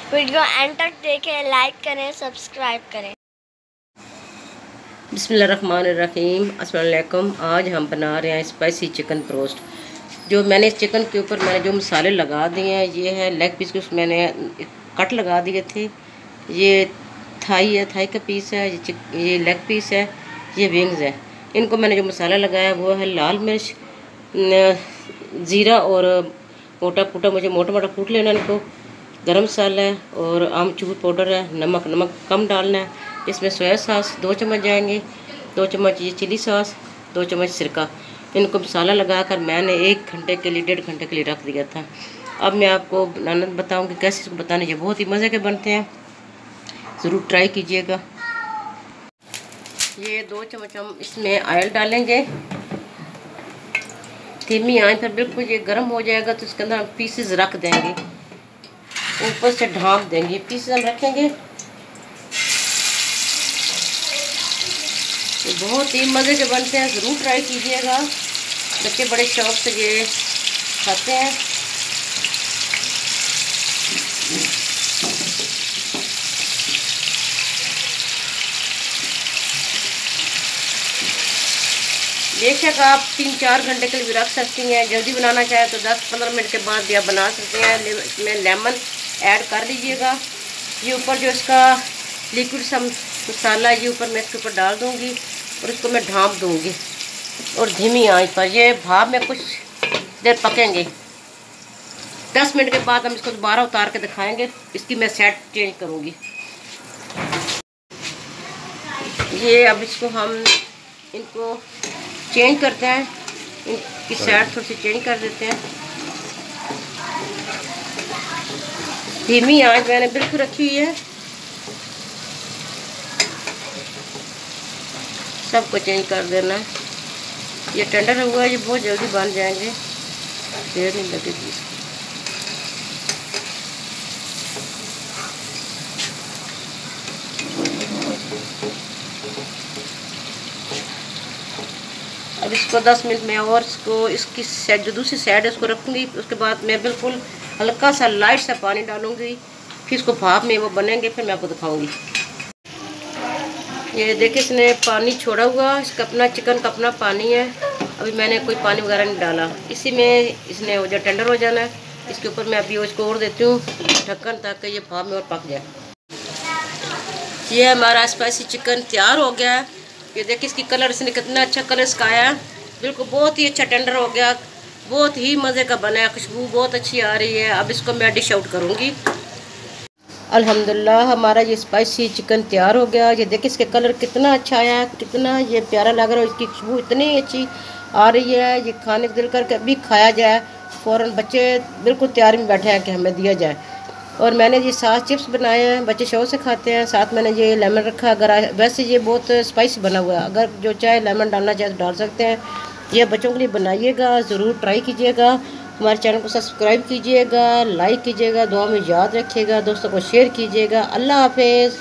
Video and तक देखें, like करें, सब्सक्राइब करें। बिस्मिल्लाहिर्रहमानिर्रहीम। अस्सलाम वालेकुम। आज हम बना रहे हैं स्पाइसी चिकन ब्रोस्ट। जो मैंने इस चिकन के ऊपर मैंने जो मसाले लगा दिए हैं, ये है लेग पीस के उसमें मैंने कट लगा दिए थे। ये थाई है, थाई का पीस है, ये लेग पीस है, ये विंग्स है। इनको मैंने जो मसाला लगाया वो है लाल मिर्च, ज़ीरा और मोटा कूटा, मुझे मोटा मोटा कूट लेना इनको, गरम मसाला है और आमचूर पाउडर है, नमक कम डालना है। इसमें सोया सॉस 2 चम्मच जाएंगे, 2 चम्मच ये चिली सॉस, 2 चम्मच सिरका। इनको मसाला लगाकर मैंने 1 घंटे के लिए 1.5 घंटे के लिए रख दिया था। अब मैं आपको बनाना बताऊंगी कैसे इसको बताने। ये बहुत ही मज़े के बनते हैं, ज़रूर ट्राई कीजिएगा। ये 2 चम्मच हम इसमें ऑयल डालेंगे। धीमी आंच पर बिल्कुल ये गर्म हो जाएगा तो इसके अंदर हम पीसेस रख देंगे, ऊपर से ढाँप देंगे। पीसेस हम रखेंगे। ये बहुत ही मज़े के बनते हैं, ज़रूर ट्राई कीजिएगा। बच्चे बड़े शौक से ये खाते हैं। बेशक आप 3-4 घंटे के लिए भी रख सकती हैं। जल्दी बनाना चाहे तो 10-15 मिनट के बाद भी आप बना सकते हैं। इसमें लेमन ऐड कर लीजिएगा। ये ऊपर जो इसका लिक्विड सा मसाला ये ऊपर मैं इसके ऊपर डाल दूँगी और इसको मैं ढाँप दूँगी और धीमी आंच पर ये भाप में कुछ देर पकेंगे। 10 मिनट के बाद हम इसको दोबारा उतार के दिखाएंगे। इसकी मैं सेट चेंज करूँगी। ये अब इसको हम इनको चेंज करते हैं, इनकी साइड थोड़ी सी चेंज कर देते हैं। धीमी आंच मैंने बिल्कुल रखी हुई है। सबको चेंज कर देना है। ये टेंडर हुआ है, ये बहुत जल्दी बन जाएंगे, देर नहीं लगेगी। अब इसको 10 मिनट में और इसको इसकी साइड जो दूसरी साइड है उसको रखूँगी। उसके बाद मैं बिल्कुल हल्का सा लाइट सा पानी डालूँगी, फिर इसको भाप में वो बनेंगे, फिर मैं आपको दिखाऊँगी। ये देखिए इसने पानी छोड़ा हुआ, इसका अपना चिकन का अपना पानी है। अभी मैंने कोई पानी वगैरह नहीं डाला। इसी में इसने जो टेंडर हो जाना है। इसके ऊपर मैं अभी इसको और देती हूँ ढक्कन, ताकि ये भाप में और पक जाए। ये हमारा स्पाइसी चिकन तैयार हो गया है। ये देखिए इसकी कलर, इसने कितना अच्छा कलर इसका आया है। बिल्कुल बहुत ही अच्छा टेंडर हो गया, बहुत ही मज़े का बना है। खुशबू बहुत अच्छी आ रही है। अब इसको मैं डिश आउट करूँगी। अल्हम्दुलिल्लाह हमारा ये स्पाइसी चिकन तैयार हो गया। ये देखिए इसके कलर कितना अच्छा आया है, कितना ये प्यारा लग रहा है। इसकी खुशबू इतनी अच्छी आ रही है, ये खाने को दिल करके अभी खाया जाए फ़ौरन। बच्चे बिल्कुल तैयारी में बैठे हैं कि हमें दिया जाए। और मैंने ये साथ चिप्स बनाए हैं, बच्चे शौक से खाते हैं। साथ मैंने ये लेमन रखा। अगर वैसे ये बहुत स्पाइसी बना हुआ है, अगर जो चाहे लेमन डालना चाहे तो डाल सकते हैं। ये बच्चों के लिए बनाइएगा, ज़रूर ट्राई कीजिएगा। हमारे चैनल को सब्सक्राइब कीजिएगा, लाइक कीजिएगा, दुआ में याद रखिएगा, दोस्तों को शेयर कीजिएगा। अल्लाह हाफिज़।